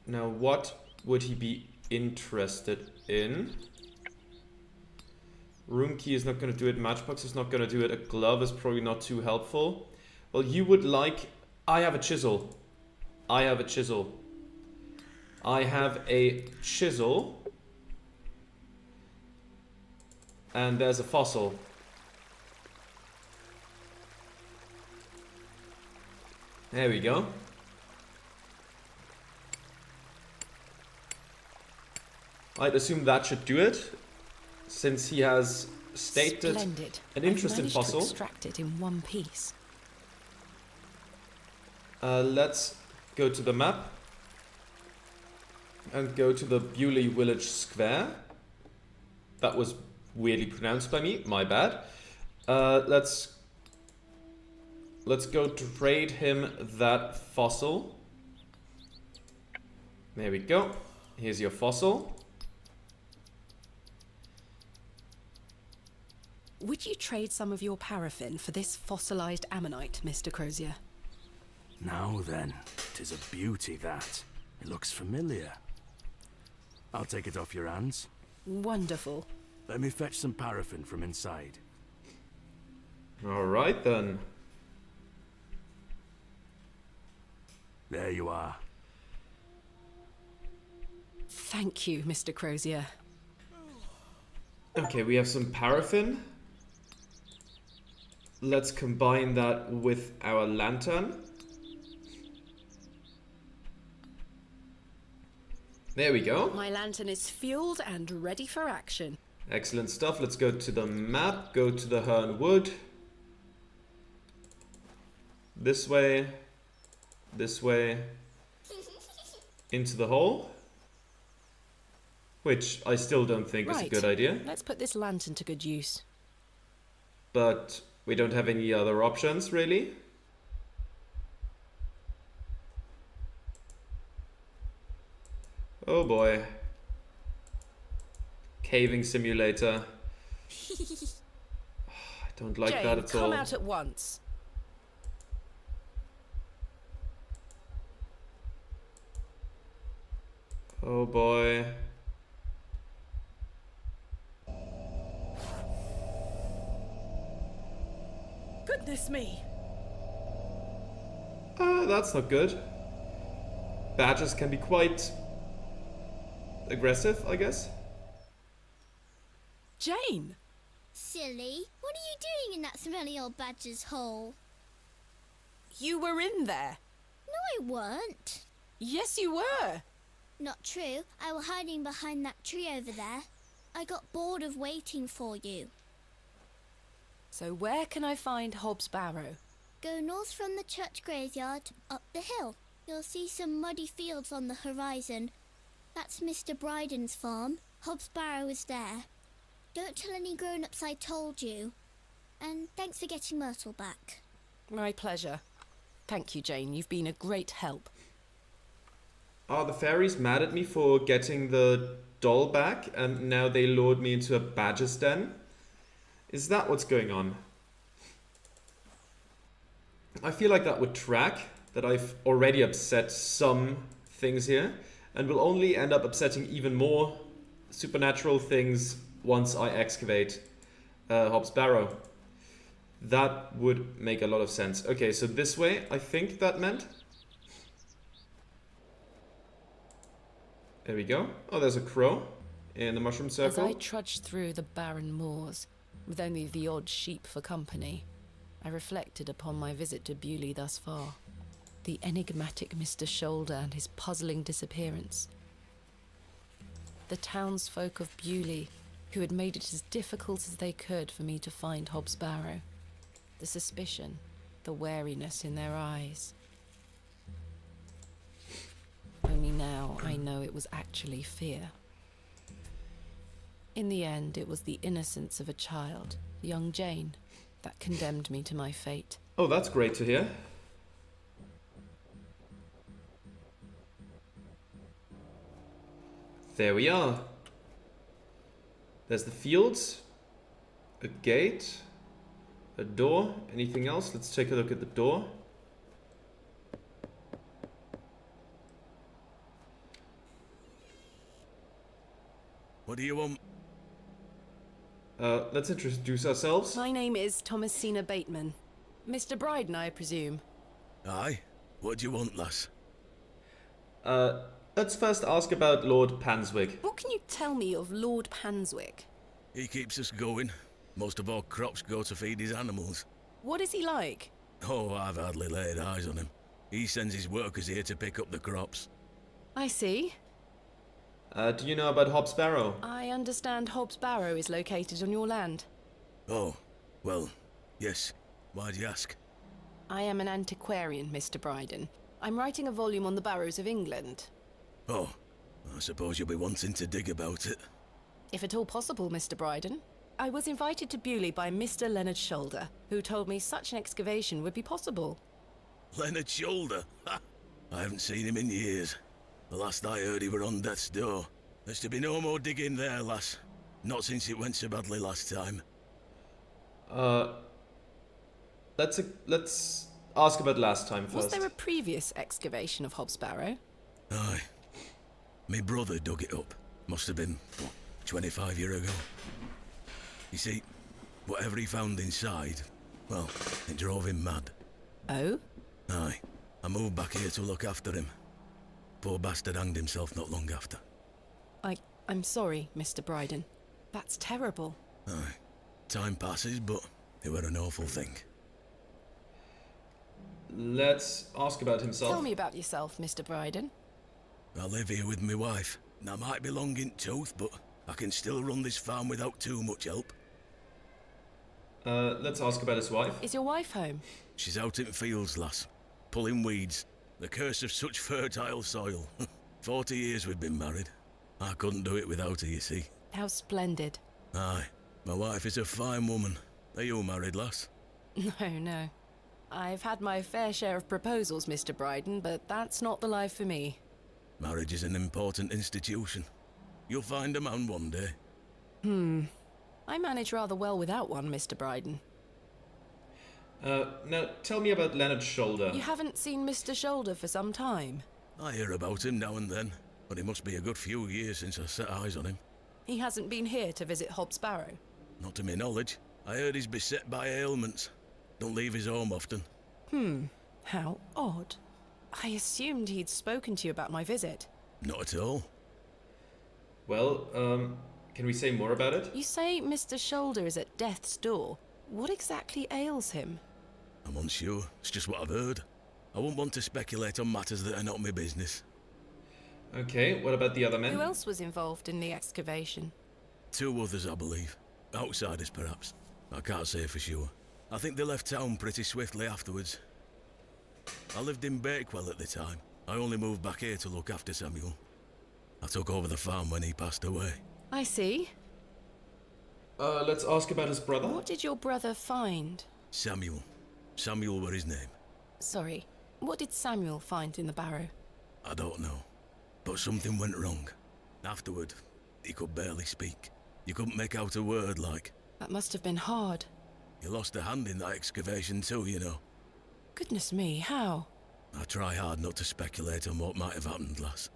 Now, what would he be interested in? Room key is not going to do it. Matchbox is not going to do it. A glove is probably not too helpful. Well, you would like... I have a chisel. I have a chisel. I have a chisel. And there's a fossil. There we go. I'd assume that should do it, since he has stated Splendid. an interest in I've managed fossil. to extract it in one piece. Let's go to the map and go to the Bewley Village Square. That was weirdly pronounced by me, my bad. Let's go trade him that fossil. There we go. Here's your fossil. Would you trade some of your paraffin for this fossilized ammonite, Mr. Crozier? Now then, 'tis a beauty that. It looks familiar. I'll take it off your hands. Wonderful. Let me fetch some paraffin from inside. Alright then. There you are. Thank you, Mr. Crozier. Okay, we have some paraffin. Let's combine that with our lantern. There we go. My lantern is fueled and ready for action. Excellent stuff. Let's go to the map. Go to the Herne Wood. This way. This way. Into the hole. Which I still don't think is a good idea. Let's put this lantern to good use. But we don't have any other options, really. Oh boy. Caving simulator. I don't like Jane, that at all. come out at once. Oh boy. Goodness me. That's not good. Badgers can be quite aggressive, I guess. Jane! Silly, what are you doing in that smelly old badger's hole? You were in there. No, I weren't. Yes, you were. Not true. I was hiding behind that tree over there. I got bored of waiting for you. So where can I find Hobbs Barrow? Go north from the church graveyard, up the hill. You'll see some muddy fields on the horizon. That's Mr. Bryden's farm. Hobbs Barrow is there. Don't tell any grown-ups I told you. And thanks for getting Myrtle back. My pleasure. Thank you, Jane. You've been a great help. Are the fairies mad at me for getting the doll back and now they lured me into a badger's den? Is that what's going on? I feel like that would track, that I've already upset some things here and will only end up upsetting even more supernatural things once I excavate Hobbs Barrow. That would make a lot of sense. Okay, so this way, I think that meant. There we go. Oh, there's a crow in the mushroom circle. As I trudged through the barren moors, with only the odd sheep for company, I reflected upon my visit to Bewley thus far. The enigmatic Mr. Shoulder and his puzzling disappearance. The townsfolk of Bewley, who had made it as difficult as they could for me to find Hobbs Barrow. The suspicion, the wariness in their eyes. Only now I know it was actually fear. In the end, it was the innocence of a child, young Jane, that condemned me to my fate. Oh, that's great to hear. There we are. There's the fields, a gate, a door. Anything else? Let's take a look at the door. What do you want? Let's introduce ourselves. My name is Thomasina Bateman. Mr. Bryden, I presume. Aye? What do you want, lass? Let's first ask about Lord Panswick. What can you tell me of Lord Panswick? He keeps us going. Most of our crops go to feed his animals. What is he like? Oh, I've hardly laid eyes on him. He sends his workers here to pick up the crops. I see. Do you know about Hobbs Barrow? I understand Hobbs Barrow is located on your land. Oh, well, yes. Why'd you ask? I am an antiquarian, Mr. Bryden. I'm writing a volume on the Barrows of England. Oh, I suppose you'll be wanting to dig about it. If at all possible, Mr. Bryden. I was invited to Bewley by Mr. Leonard Shoulder, who told me such an excavation would be possible. Leonard Shoulder? Ha! I haven't seen him in years. The last I heard he were on death's door. There's to be no more digging there, lass. Not since it went so badly last time. Let's ask about last time first. Was there a previous excavation of Hobbs Barrow? Aye. Me brother dug it up. Must have been, 25 years ago. You see, whatever he found inside, well, it drove him mad. Oh? Aye. I moved back here to look after him. Poor bastard hanged himself not long after. I'm sorry, Mr. Bryden. That's terrible. Aye. Time passes, but it were an awful thing. Let's ask about himself. Tell me about yourself, Mr. Bryden. I live here with my wife. I might be long in tooth, but I can still run this farm without too much help. Let's ask about his wife. Is your wife home? She's out in fields, lass. Pulling weeds. The curse of such fertile soil. 40 years we've been married. I couldn't do it without her, you see. How splendid. Aye. My wife is a fine woman. Are you married, lass? No. I've had my fair share of proposals, Mr. Bryden, but that's not the life for me. Marriage is an important institution. You'll find a man one day. I manage rather well without one, Mr. Bryden. Now, tell me about Leonard Shoulder. You haven't seen Mr. Shoulder for some time. I hear about him now and then, but it must be a good few years since I set eyes on him. He hasn't been here to visit Hobbs Barrow. Not to my knowledge. I heard he's beset by ailments. Don't leave his home often. How odd. I assumed he'd spoken to you about my visit. Not at all. Well, can we say more about it? You say Mr. Shoulder is at death's door. What exactly ails him? I'm unsure. It's just what I've heard. I wouldn't want to speculate on matters that are not my business. Okay, what about the other men? Who else was involved in the excavation? 2 others, I believe. Outsiders, perhaps. I can't say for sure. I think they left town pretty swiftly afterwards. I lived in Bakewell at the time. I only moved back here to look after Samuel. I took over the farm when he passed away. I see. Let's ask about his brother. What did your brother find? Samuel. Samuel were his name. Sorry, what did Samuel find in the barrow? I don't know. But something went wrong. Afterward, he could barely speak. You couldn't make out a word, like. That must have been hard. He lost a hand in that excavation too, you know. Goodness me, how? I try hard not to speculate on what might have happened, lass.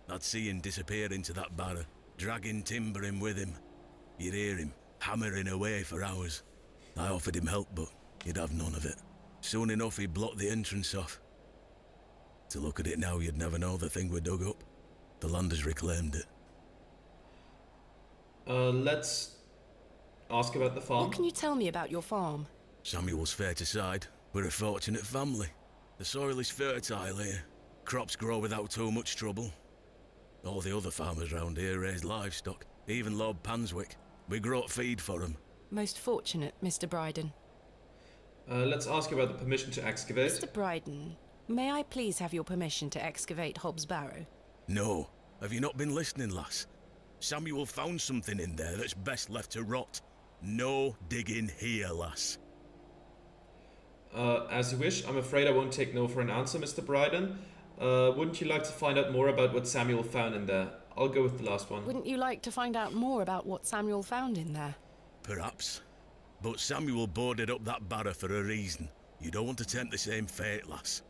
I'd see him disappear into that barrow, dragging timber in with him. You'd hear him hammering away for hours. I offered him help, but he'd have none of it. Soon enough, he blocked the entrance off. To look at it now, you'd never know the thing we dug up. The land has reclaimed it. Let's ask about the farm. What can you tell me about your farm? Samuel's fair to side. We're a fortunate family. The soil is fertile here. Crops grow without too much trouble. All the other farmers round here raise livestock. Even Lord Panswick. We grow feed for him. Most fortunate, Mr. Bryden. Let's ask about the permission to excavate. Mr. Bryden, may I please have your permission to excavate Hobbs Barrow? No. Have you not been listening, lass? Samuel found something in there that's best left to rot. No digging here, lass. As you wish. I'm afraid I won't take no for an answer, Mr. Bryden. Wouldn't you like to find out more about what Samuel found in there? I'll go with the last one. Wouldn't you like to find out more about what Samuel found in there? Perhaps. But Samuel boarded up that barrow for a reason. You don't want to tempt the same fate, lass.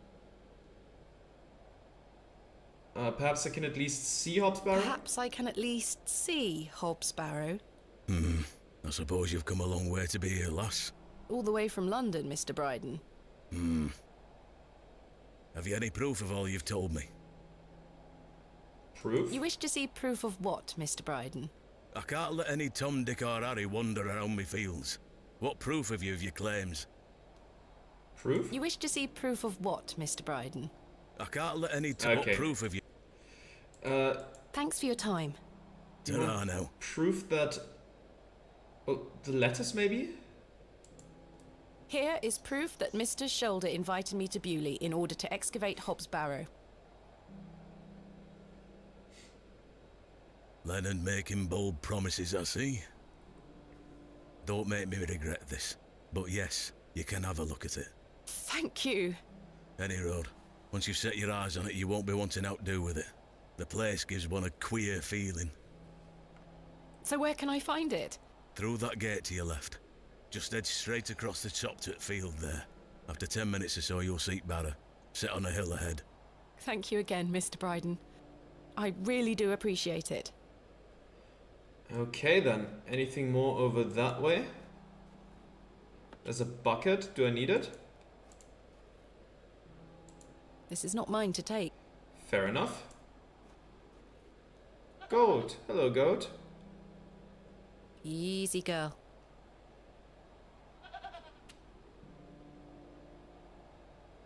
Perhaps I can at least see Hob's Barrow? Perhaps I can at least see Hob's Barrow. I suppose you've come a long way to be here, lass. All the way from London, Mr. Bryden. Have you any proof of all you've told me? Proof? You wish to see proof of what, Mr. Bryden? I can't let any Tom, Dick or Harry wander around me fields. What proof have you of your claims? Proof? You wish to see proof of what, Mr. Bryden? I can't let any Okay. What proof have you? Thanks for your time. Ta-ra now. Proof that... Well, the letters maybe? Here is proof that Mr. Shoulder invited me to Bewley in order to excavate Hob's Barrow. Leonard making bold promises, I see. Don't make me regret this. But yes, you can have a look at it. Thank you. Any road. Once you've set your eyes on it, you won't be wanting to outdo with it. The place gives one a queer feeling. So where can I find it? Through that gate to your left. Just head straight across the top to the field there. After 10 minutes or so, you'll see Barrow, set on a hill ahead. Thank you again, Mr. Bryden. I really do appreciate it. Okay then. Anything more over that way? There's a bucket. Do I need it? This is not mine to take. Fair enough. Goat. Hello, goat. Easy, girl.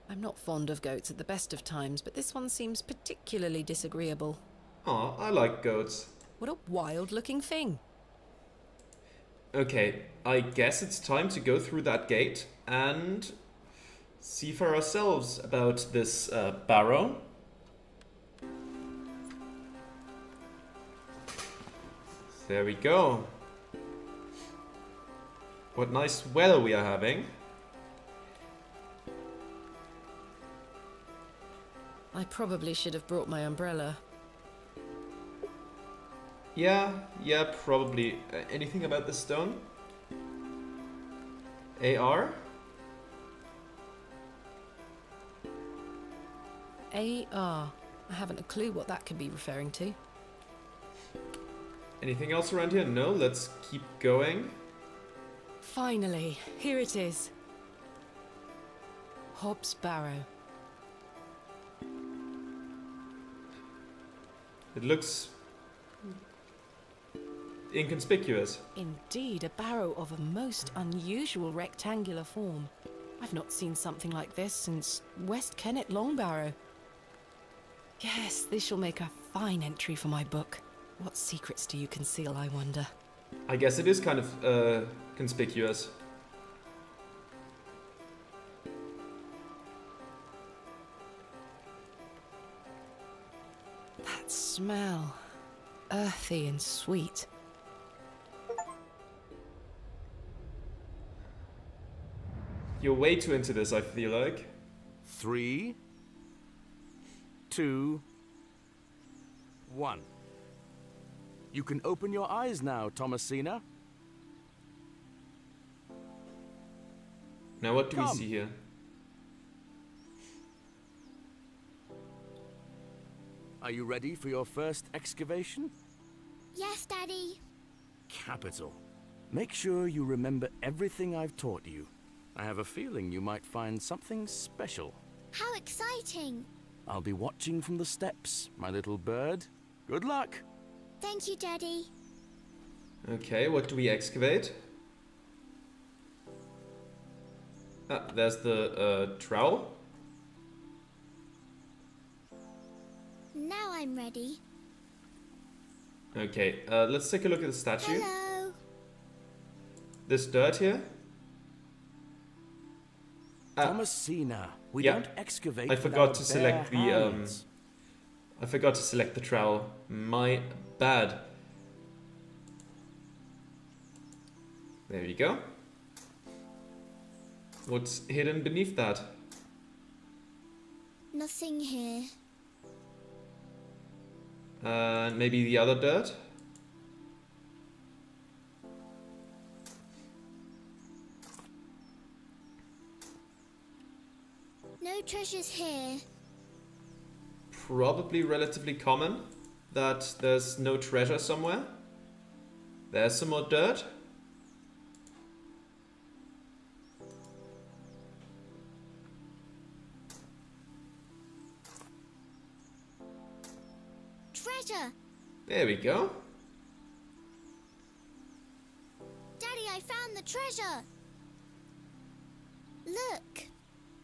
I'm not fond of goats at the best of times, but this one seems particularly disagreeable. Aw, I like goats. What a wild-looking thing. Okay, I guess it's time to go through that gate and see for ourselves about this barrow. There we go. What nice weather we are having. I probably should have brought my umbrella. Yeah, probably. Anything about the stone? AR? AR. I haven't a clue what that could be referring to. Anything else around here? No, let's keep going. Finally, here it is. Hob's Barrow. It looks inconspicuous. Indeed, a barrow of a most unusual rectangular form. I've not seen something like this since West Kennet Long Barrow. Yes, this shall make a fine entry for my book. What secrets do you conceal, I wonder? I guess it is kind of conspicuous. That smell. Earthy and sweet. You're way too into this, I feel like. 3, 2, 1. You can open your eyes now, Thomasina. Now what do we Come. see here? Are you ready for your first excavation? Yes, Daddy. Capital. Make sure you remember everything I've taught you. I have a feeling you might find something special. How exciting. I'll be watching from the steps, my little bird. Good luck. Thank you, Daddy. Okay, what do we excavate? Ah, there's the trowel. Now I'm ready. Okay, let's take a look at the statue. Hello. This dirt here. Thomasina, we yeah. don't excavate I with forgot our to select bare hands. I forgot to select the trowel. My bad. There you go. What's hidden beneath that? Nothing here. Maybe the other dirt? No treasures here. probably relatively common that there's no treasure somewhere. There's some more dirt. Treasure! There we go. Daddy, I found the treasure! Look!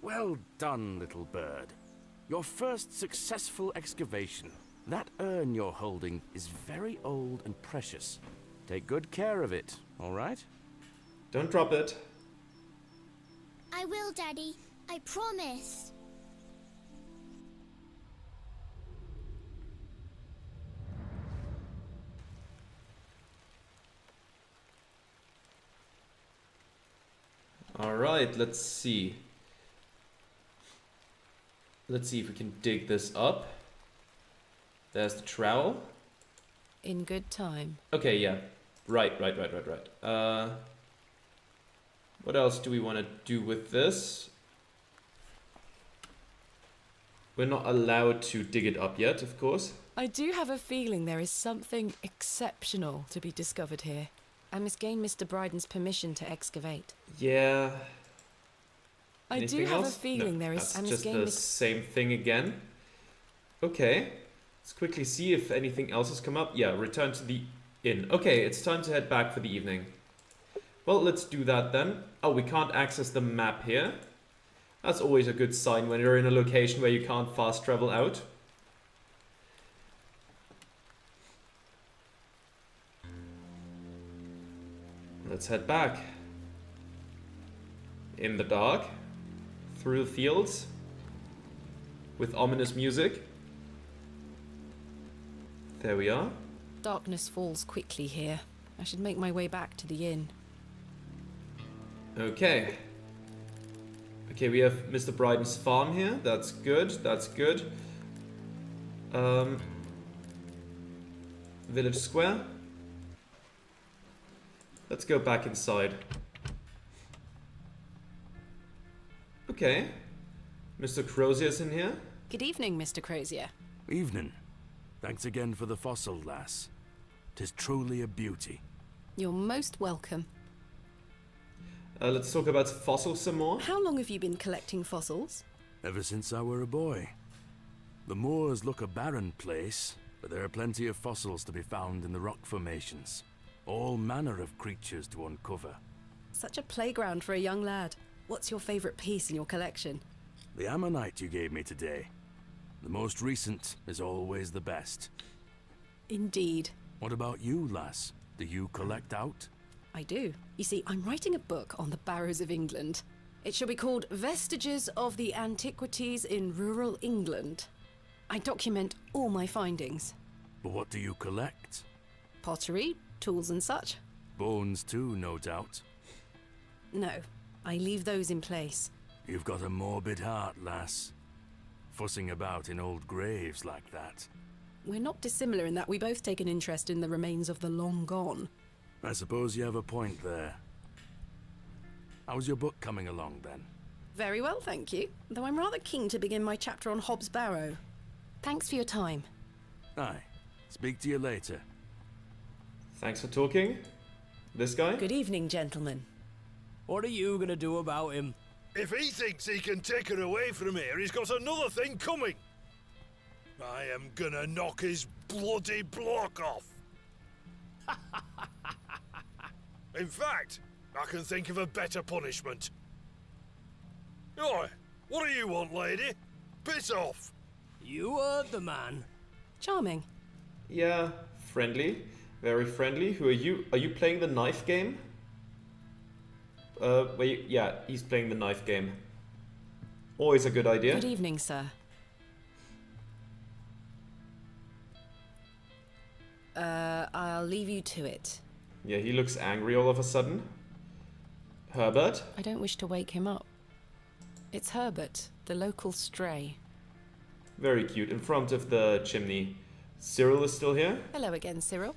Well done, little bird. Your first successful excavation. That urn you're holding is very old and precious. Take good care of it, all right? Don't drop it. I will, Daddy. I promise. Alright, let's see. Let's see if we can dig this up. There's the trowel. In good time. Okay, yeah. Right. What else do we want to do with this? We're not allowed to dig it up yet, of course. I do have a feeling there is something exceptional to be discovered here. I must gain Mr. Bryden's permission to excavate. Yeah. I do Anything have else? a feeling No, there is. that's I must just gain the Mr. same thing again. Okay. Let's quickly see if anything else has come up. Yeah, return to the inn. Okay, it's time to head back for the evening. Well, let's do that then. Oh, we can't access the map here. That's always a good sign when you're in a location where you can't fast travel out. Let's head back. In the dark, through the fields, with ominous music. There we are. Darkness falls quickly here. I should make my way back to the inn. Okay. Okay, we have Mr. Bryden's farm here. That's good. That's good. Village square. Let's go back inside. Okay. Mr. Crozier's in here. Good evening, Mr. Crozier. Evening. Thanks again for the fossil, lass. 'Tis truly a beauty. You're most welcome. Let's talk about fossils some more. How long have you been collecting fossils? Ever since I were a boy. The moors look a barren place, but there are plenty of fossils to be found in the rock formations. All manner of creatures to uncover. Such a playground for a young lad. What's your favourite piece in your collection? The ammonite you gave me today. The most recent is always the best. Indeed. What about you, lass? Do you collect out? I do. You see, I'm writing a book on the Barrows of England. It shall be called Vestiges of the Antiquities in Rural England. I document all my findings. But what do you collect? Pottery, tools and such. Bones too, no doubt. No, I leave those in place. You've got a morbid heart, lass. Fussing about in old graves like that. We're not dissimilar in that we both take an interest in the remains of the long gone. I suppose you have a point there. How's your book coming along, then? Very well, thank you. Though I'm rather keen to begin my chapter on Hobbs Barrow. Thanks for your time. Aye. Speak to you later. Thanks for talking. This guy? Good evening, gentlemen. What are you gonna do about him? If he thinks he can take her away from here, he's got another thing coming. I am gonna knock his bloody block off. In fact, I can think of a better punishment. Oi, what do you want, lady? Piss off. You heard the man. Charming. Yeah, friendly. Very friendly. Who are you? Are you playing the knife game? Yeah, he's playing the knife game. Always a good idea. Good evening, sir. I'll leave you to it. Yeah, he looks angry all of a sudden. Herbert? I don't wish to wake him up. It's Herbert, the local stray. Very cute. In front of the chimney. Cyril is still here? Hello again, Cyril.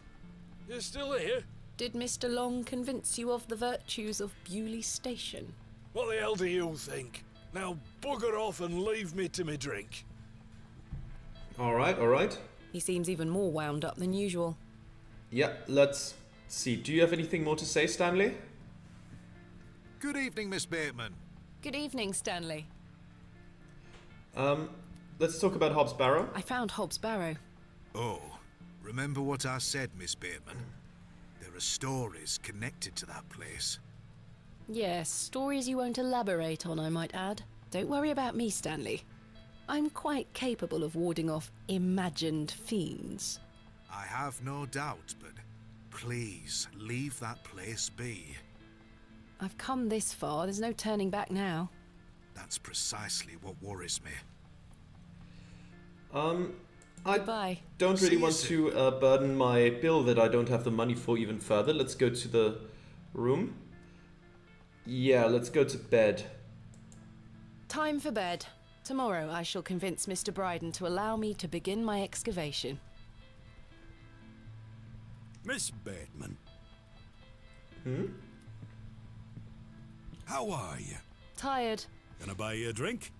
You're still here? Did Mr. Long convince you of the virtues of Bewley Station? What the hell do you think? Now bugger off and leave me to me drink. Alright, alright. He seems even more wound up than usual. Yeah, let's see. Do you have anything more to say, Stanley? Good evening, Miss Bateman. Good evening, Stanley. Let's talk about Hobbs Barrow. I found Hobbs Barrow. Oh, remember what I said, Miss Bateman? There are stories connected to that place. Yes, stories you won't elaborate on, I might add. Don't worry about me, Stanley. I'm quite capable of warding off imagined fiends. I have no doubt, but please leave that place be. I've come this far, there's no turning back now. That's precisely what worries me. I Goodbye. don't really See want you to burden my bill that I don't have the money for even further. Let's go to the room. Yeah, let's go to bed. Time for bed. Tomorrow I shall convince Mr. Bryden to allow me to begin my excavation. Miss Bateman, How are you? Tired. can I buy you a drink?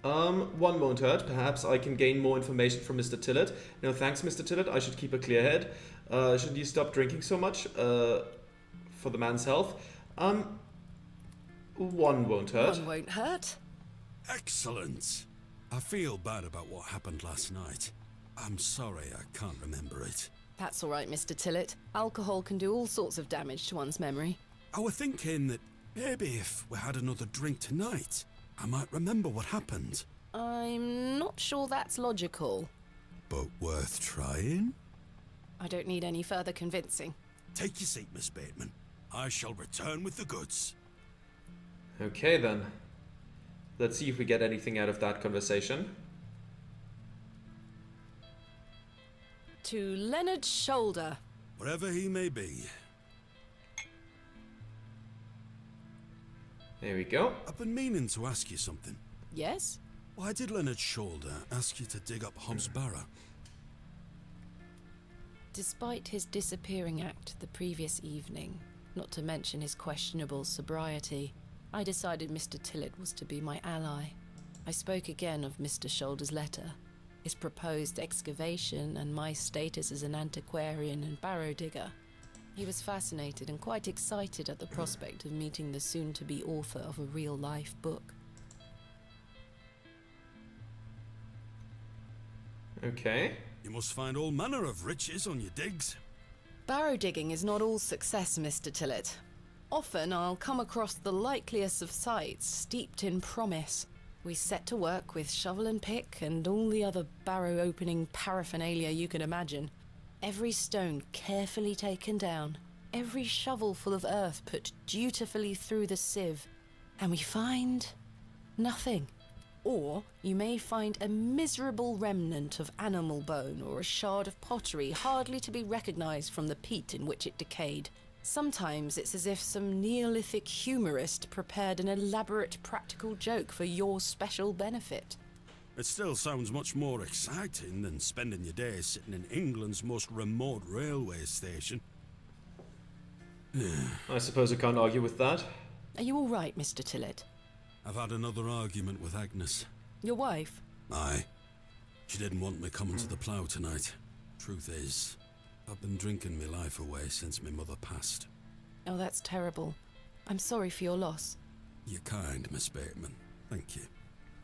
One won't hurt. Perhaps I can gain more information from Mr. Tillett. No, thanks, Mr. Tillett. I should keep a clear head. Should you stop drinking so much? For the man's health. One won't hurt. One won't hurt. Excellent. I feel bad about what happened last night. I'm sorry I can't remember it. That's all right, Mr. Tillett. Alcohol can do all sorts of damage to one's memory. I was thinking that maybe if we had another drink tonight, I might remember what happened. I'm not sure that's logical. But worth trying? I don't need any further convincing. Take your seat, Miss Bateman. I shall return with the goods. Okay, then. Let's see if we get anything out of that conversation. To Leonard's shoulder. Wherever he may be. There we go. I've been meaning to ask you something. Yes? Why did Leonard Shoulder ask you to dig up Hobbs Barrow? Despite his disappearing act the previous evening, not to mention his questionable sobriety, I decided Mr. Tillett was to be my ally. I spoke again of Mr. Shoulder's letter, his proposed excavation, and my status as an antiquarian and barrow digger. He was fascinated and quite excited at the prospect of meeting the soon-to-be author of a real-life book. Okay. You must find all manner of riches on your digs. Barrow digging is not all success, Mr. Tillett. Often I'll come across the likeliest of sites steeped in promise. We set to work with shovel and pick and all the other barrow opening paraphernalia you can imagine. Every stone carefully taken down, every shovel full of earth put dutifully through the sieve, and we find nothing. Or you may find a miserable remnant of animal bone or a shard of pottery hardly to be recognized from the peat in which it decayed. Sometimes it's as if some Neolithic humorist prepared an elaborate practical joke for your special benefit. It still sounds much more exciting than spending your days sitting in England's most remote railway station. I suppose I can't argue with that. Are you all right, Mr. Tillett? I've had another argument with Agnes. Your wife? Aye. She didn't want me coming to the plough tonight. Truth is, I've been drinking my life away since my mother passed. Oh, that's terrible. I'm sorry for your loss. You're kind, Miss Bateman. Thank you.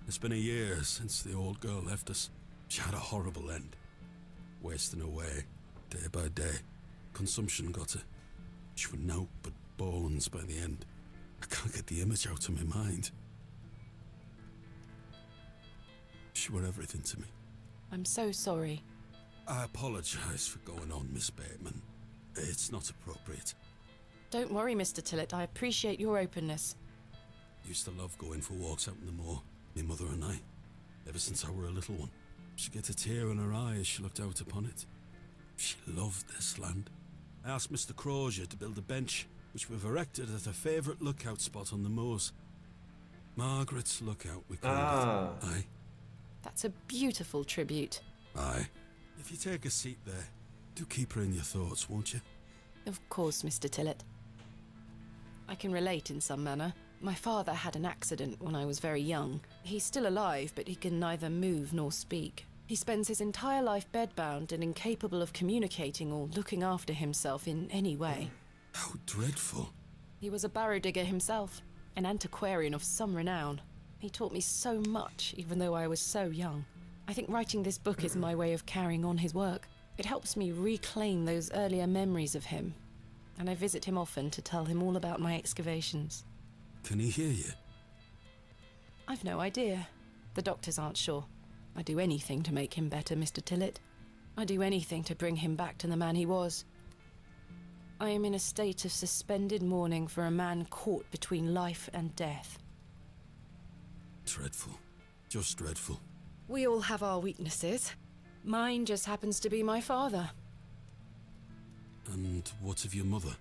It's been a year since the old girl left us. She had a horrible end. Wasting away, day by day. Consumption got her. She was nought but bones by the end. I can't get the image out of my mind. She were everything to me. I'm so sorry. I apologise for going on, Miss Bateman. It's not appropriate. Don't worry, Mr. Tillett. I appreciate your openness. Used to love going for walks out in the moor, my mother and I, ever since I were a little one. She'd get a tear in her eye as she looked out upon it. She loved this land. I asked Mr. Crozier to build a bench, which we've erected at a favourite lookout spot on the moors. Margaret's Lookout, we called it. Aye. That's a beautiful tribute. Aye. If you take a seat there, do keep her in your thoughts, won't you? Of course, Mr. Tillett. I can relate in some manner. My father had an accident when I was very young. He's still alive, but he can neither move nor speak. He spends his entire life bedbound and incapable of communicating or looking after himself in any way. How dreadful. He was a barrow digger himself, an antiquarian of some renown. He taught me so much, even though I was so young. I think writing this book is my way of carrying on his work. It helps me reclaim those earlier memories of him, and I visit him often to tell him all about my excavations. Can he hear you? I've no idea. The doctors aren't sure. I'd do anything to make him better, Mr. Tillett. I'd do anything to bring him back to the man he was. I am in a state of suspended mourning for a man caught between life and death. Dreadful. Just dreadful. We all have our weaknesses. Mine just happens to be my father. And what of your mother?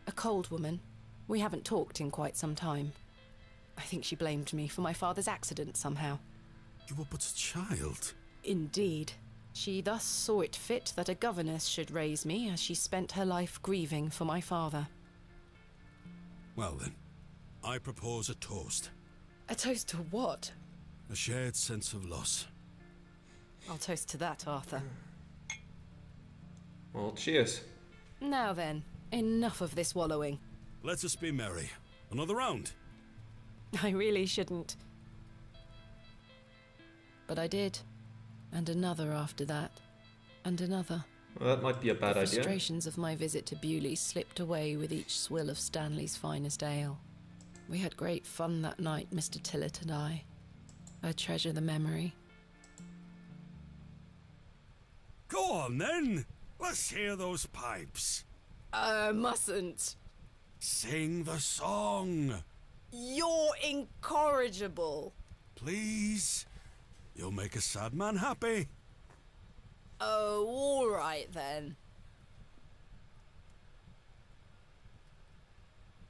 A cold woman. We haven't talked in quite some time. I think she blamed me for my father's accident somehow. You were but a child. Indeed. She thus saw it fit that a governess should raise me as she spent her life grieving for my father. Well then, I propose a toast. A toast to what? A shared sense of loss. I'll toast to that, Arthur. Well, cheers. Now then, enough of this wallowing. Let us be merry. Another round. I really shouldn't. But I did. And another after that. And another. Well, that might be a bad The idea. frustrations of my visit to Bewley slipped away with each swill of Stanley's finest ale. We had great fun that night, Mr. Tillett and I. I treasure the memory. Go on then. Let's hear those pipes. Mustn't. Sing the song. You're incorrigible. Please. You'll make a sad man happy. Oh, all right then.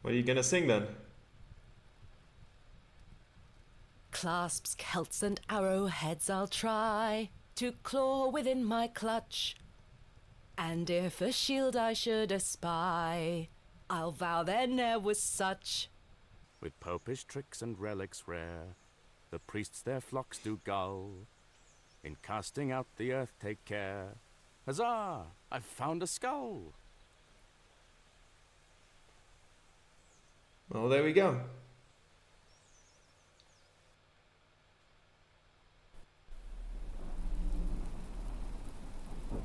What are you gonna sing then? Clasps, celts, and arrowheads I'll try to claw within my clutch. And if a shield I should espy, I'll vow there ne'er was such. With popish tricks and relics rare, the priests their flocks do gull. In casting out the earth take care. Huzzah! I've found a skull. Well, there we go.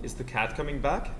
Is the cat coming back?